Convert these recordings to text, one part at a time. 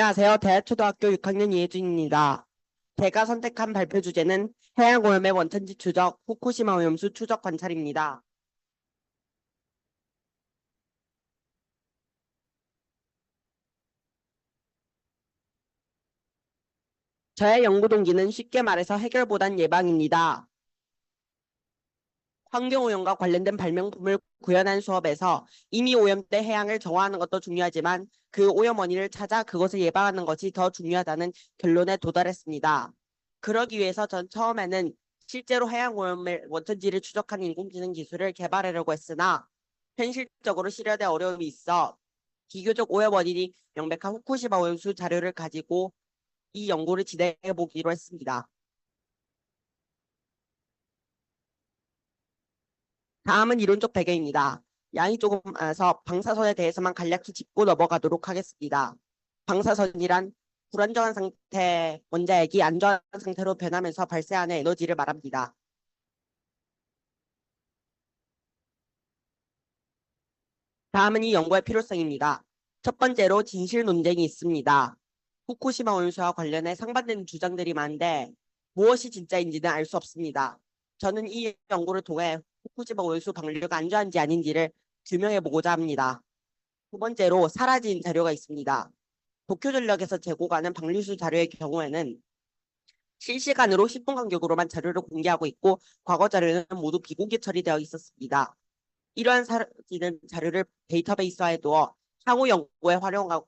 안녕하세요. 대하초등학교 6학년 이혜준입니다. 제가 선택한 발표 주제는 해양오염의 원천지 추적, 후쿠시마 오염수 추적 관찰입니다. 저의 연구 동기는 쉽게 말해서 해결보단 예방입니다. 환경오염과 관련된 발명품을 구현한 수업에서 이미 오염된 해양을 정화하는 것도 중요하지만 그 오염 원인을 찾아 그것을 예방하는 것이 더 중요하다는 결론에 도달했습니다. 그러기 위해서 전 처음에는 실제로 해양오염의 원천지를 추적하는 인공지능 기술을 개발하려고 했으나 현실적으로 실현에 어려움이 있어 비교적 오염 원인이 명백한 후쿠시마 오염수 자료를 가지고 이 연구를 진행해 보기로 했습니다. 다음은 이론적 배경입니다. 양이 조금 많아서 방사선에 대해서만 간략히 짚고 넘어가도록 하겠습니다. 방사선이란 불안정한 상태 원자핵이 안정한 상태로 변하면서 발생하는 에너지를 말합니다. 다음은 이 연구의 필요성입니다. 첫 번째로 진실 논쟁이 있습니다. 후쿠시마 오염수와 관련해 상반되는 주장들이 많은데 무엇이 진짜인지는 알 수 없습니다. 저는 이 연구를 통해 후쿠시마 오염수 방류가 안전한지 아닌지를 규명해 보고자 합니다. 두 번째로 사라진 자료가 있습니다. 도쿄전력에서 제공하는 방류수 자료의 경우에는 실시간으로 10분 간격으로만 자료를 공개하고 있고 과거 자료는 모두 비공개 처리되어 있었습니다. 이러한 사라지는 자료를 데이터베이스화해 두어 향후 연구에 활용할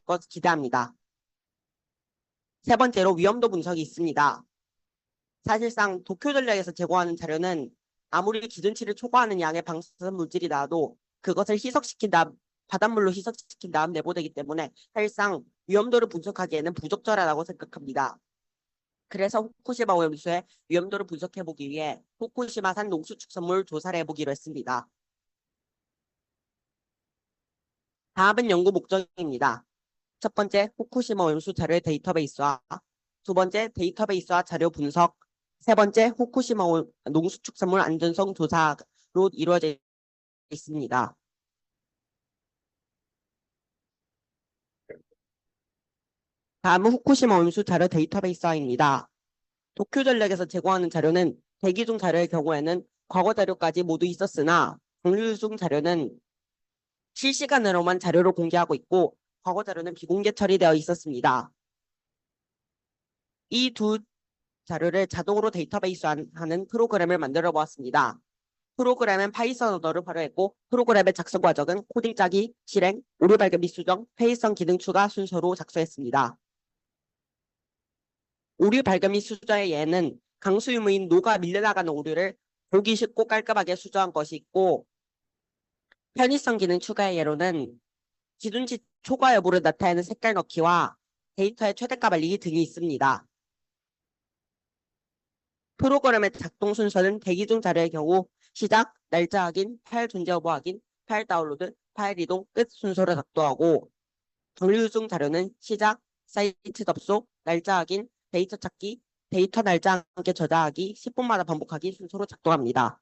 것 기대합니다. 세 번째로 위험도 분석이 있습니다. 사실상 도쿄전력에서 제공하는 자료는 아무리 기준치를 초과하는 양의 방사선 물질이 나와도 그것을 희석시킨 다음 바닷물로 희석시킨 다음 내보내기 때문에 사실상 위험도를 분석하기에는 부적절하다고 생각합니다. 그래서 후쿠시마 오염수의 위험도를 분석해보기 위해 후쿠시마산 농수축산물 조사를 해보기로 했습니다. 다음은 연구 목적입니다. 첫 번째, 후쿠시마 오염수 자료의 데이터베이스화. 두 번째, 데이터베이스와 자료 분석. 세 번째, 후쿠시마 농수축산물 안전성 조사로 이루어져 있습니다. 다음은 후쿠시마 오염수 자료 데이터베이스화입니다. 도쿄전력에서 제공하는 자료는 대기 중 자료의 경우에는 과거 자료까지 모두 있었으나 방류 중 자료는 실시간으로만 자료를 공개하고 있고 과거 자료는 비공개 처리되어 있었습니다. 이 두 자료를 자동으로 데이터베이스하는 프로그램을 만들어 보았습니다. 프로그램은 파이썬 언어를 활용했고 프로그램의 작성 과정은 코딩 짜기, 실행, 오류 발견 및 수정, 회의성 기능 추가 순서로 작성했습니다. 오류 발견 및 수정의 예는 강수 유무인 녹아 밀려나가는 오류를 보기 쉽고 깔끔하게 수정한 것이 있고 편의성 기능 추가의 예로는 기준치 초과 여부를 나타내는 색깔 넣기와 데이터의 최대값 알리기 등이 있습니다. 프로그램의 작동 순서는 대기 중 자료의 경우 시작, 날짜 확인, 파일 존재 여부 확인, 파일 다운로드, 파일 이동, 끝 순서로 작동하고 방류 중 자료는 시작, 사이트 접속, 날짜 확인, 데이터 찾기, 데이터 날짜 함께 저장하기, 10분마다 반복하기 순서로 작동합니다.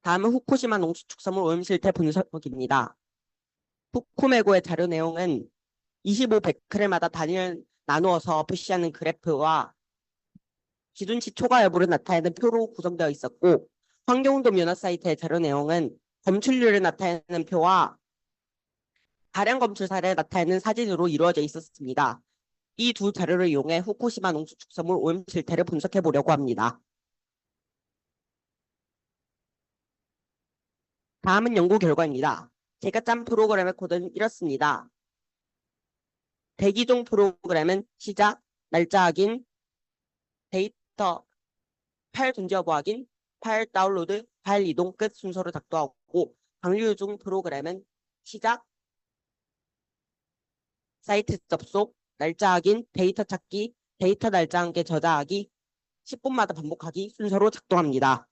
다음은 후쿠시마 농수축산물 오염 실태 분석입니다. 후쿠메고의 자료 내용은 25베크렐마다 단위를 나누어서 표시하는 그래프와 기준치 초과 여부를 나타내는 표로 구성되어 있었고 환경운동 연합 사이트의 자료 내용은 검출률을 나타내는 표와 다량 검출 사례를 나타내는 사진으로 이루어져 있었습니다. 이 두 자료를 이용해 후쿠시마 농수축산물 오염 실태를 분석해 보려고 합니다. 다음은 연구 결과입니다. 제가 짠 프로그램의 코드는 이렇습니다. 대기 중 프로그램은 시작, 날짜 확인, 데이터, 파일 존재 여부 확인, 파일 다운로드, 파일 이동 끝 순서로 작동하고 방류 중 프로그램은 시작, 사이트 접속, 날짜 확인, 데이터 찾기, 데이터 날짜 함께 저장하기, 10분마다 반복하기 순서로 작동합니다.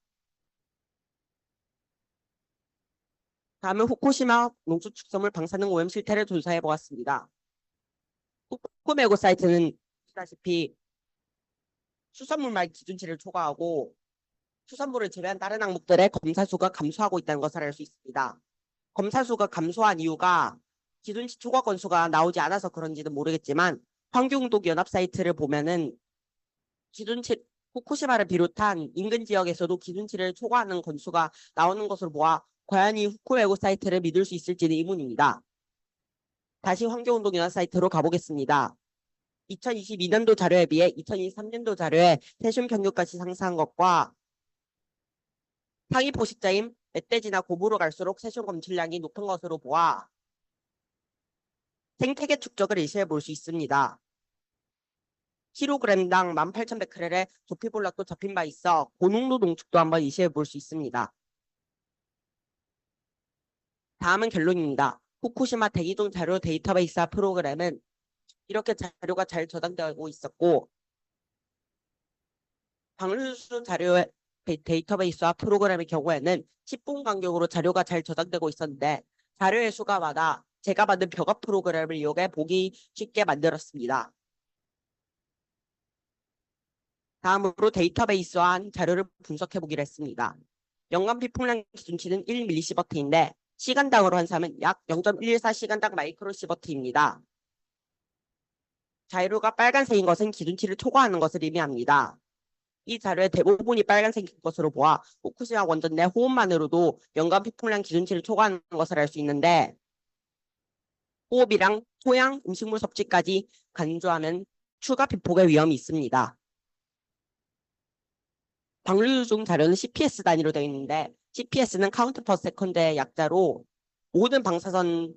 다음은 후쿠시마 농수축산물 방사능 오염 실태를 조사해 보았습니다. 후쿠메고 사이트는 보시다시피 수산물만 기준치를 초과하고 수산물을 제외한 다른 항목들의 검사 수가 감소하고 있다는 것을 알 수 있습니다. 검사 수가 감소한 이유가 기준치 초과 건수가 나오지 않아서 그런지는 모르겠지만 환경운동 연합 사이트를 보면은 기준치 후쿠시마를 비롯한 인근 지역에서도 기준치를 초과하는 건수가 나오는 것으로 보아 과연 이 후쿠웨고 사이트를 믿을 수 있을지는 의문입니다. 다시 환경운동 연합 사이트로 가보겠습니다. 2022년도 자료에 비해 2023년도 자료에 세슘 경유가시 상승한 것과 상위 포식자인 멧돼지나 곰으로 갈수록 세슘 검출량이 높은 것으로 보아 생태계 축적을 의시해 볼 수 있습니다. 킬로그램당 18,100칼로리의 조피볼락도 잡힌 바 있어 고농도 농축도 한번 의시해 볼 수 있습니다. 다음은 결론입니다. 후쿠시마 대기종 자료 데이터베이스 프로그램은 이렇게 자료가 잘 저장되고 있었고 방류수 자료 데이터베이스와 프로그램의 경우에는 10분 간격으로 자료가 잘 저장되고 있었는데 자료의 수가 많아 제가 만든 벽화 프로그램을 이용해 보기 쉽게 만들었습니다. 다음으로 데이터베이스와 자료를 분석해 보기로 했습니다. 연간 비폭량 기준치는 1mS인데 시간당으로 환산하면 약 0.114시간당 마이크로시버트입니다. 자료가 빨간색인 것은 기준치를 초과하는 것을 의미합니다. 이 자료의 대부분이 빨간색인 것으로 보아 후쿠시마 원전 내 호흡만으로도 연간 피폭량 기준치를 초과하는 것을 알 수 있는데 호흡이랑 토양, 음식물 섭취까지 간주하면 추가 비폭의 위험이 있습니다. 방류 중 자료는 CPS 단위로 되어 있는데 CPS는 카운트 퍼 세컨드의 약자로 모든 방사선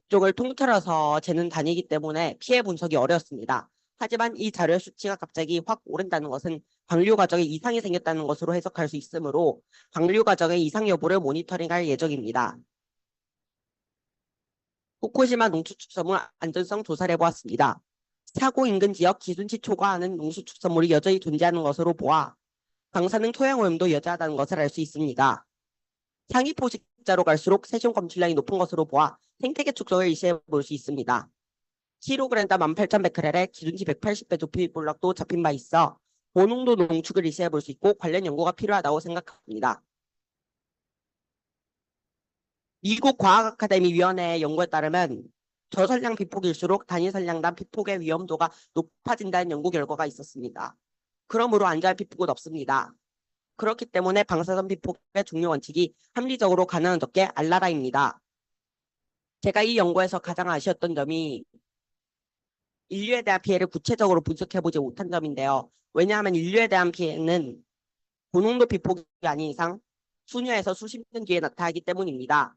쪽을 통틀어서 재는 단위이기 때문에 피해 분석이 어렵습니다. 하지만 이 자료의 수치가 갑자기 확 오른다는 것은 방류 과정에 이상이 생겼다는 것으로 해석할 수 있으므로 방류 과정의 이상 여부를 모니터링할 예정입니다. 후쿠시마 농수축산물 안전성 조사를 해보았습니다. 사고 인근 지역 기준치 초과하는 농수축산물이 여전히 존재하는 것으로 보아 방사능 토양 오염도 여전하다는 것을 알 수 있습니다. 상위 포식자로 갈수록 세슘 검출량이 높은 것으로 보아 생태계 축적을 의시해 볼 수 있습니다. 킬로그램당 18,100칼로리의 기준치 180배 조피볼락도 잡힌 바 있어 고농도 농축을 의시해 볼 수 있고 관련 연구가 필요하다고 생각합니다. 미국 과학아카데미 위원회의 연구에 따르면 저선량 비폭일수록 단위 선량당 비폭의 위험도가 높아진다는 연구 결과가 있었습니다. 그러므로 안전한 비폭은 없습니다. 그렇기 때문에 방사선 비폭의 중요 원칙이 합리적으로 가능한 적게 알라라입니다. 제가 이 연구에서 가장 아쉬웠던 점이 인류에 대한 피해를 구체적으로 분석해보지 못한 점인데요. 왜냐하면 인류에 대한 피해는 고농도 비폭이 아닌 이상 수년에서 수십 년 뒤에 나타나기 때문입니다.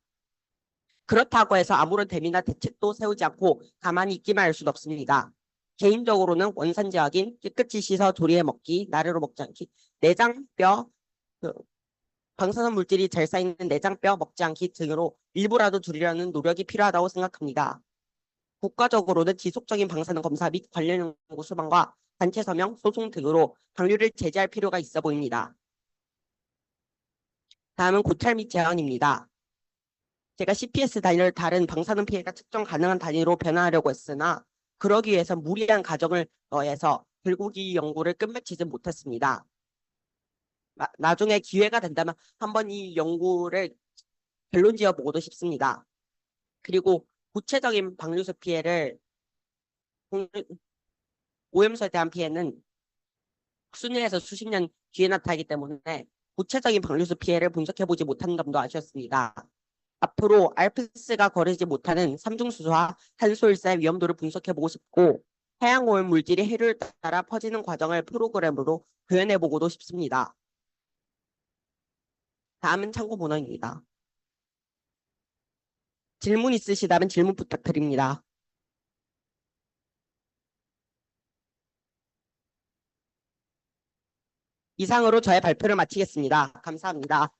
그렇다고 해서 아무런 대미나 대책도 세우지 않고 가만히 있기만 할 수는 없습니다. 개인적으로는 원산지 확인, 깨끗이 씻어 조리해 먹기, 나르로 먹지 않기, 내장뼈, 방사선 물질이 잘 쌓이는 내장뼈 먹지 않기 등으로 일부라도 줄이려는 노력이 필요하다고 생각합니다. 국가적으로는 지속적인 방사능 검사 및 관련 연구 수반과 단체 서명, 소송 등으로 방류를 제재할 필요가 있어 보입니다. 다음은 고찰 및 제한입니다. 제가 CPS 단위를 다른 방사능 피해가 측정 가능한 단위로 변화하려고 했으나 그러기 위해서 무리한 가정을 더해서 결국 이 연구를 끝맺히지 못했습니다. 나중에 기회가 된다면 한번 이 연구를 결론 지어보고도 싶습니다. 그리고 구체적인 방류수 피해를 오염수에 대한 피해는 수년에서 수십 년 뒤에 나타나기 때문에 구체적인 방류수 피해를 분석해보지 못한 점도 아쉬웠습니다. 앞으로 알프스가 거르지 못하는 삼중수소와 탄소일사의 위험도를 분석해보고 싶고 해양오염 물질이 해류를 따라 퍼지는 과정을 프로그램으로 구현해보고도 싶습니다. 다음은 참고 본원입니다. 질문 있으시다면 질문 부탁드립니다. 이상으로 저의 발표를 마치겠습니다. 감사합니다.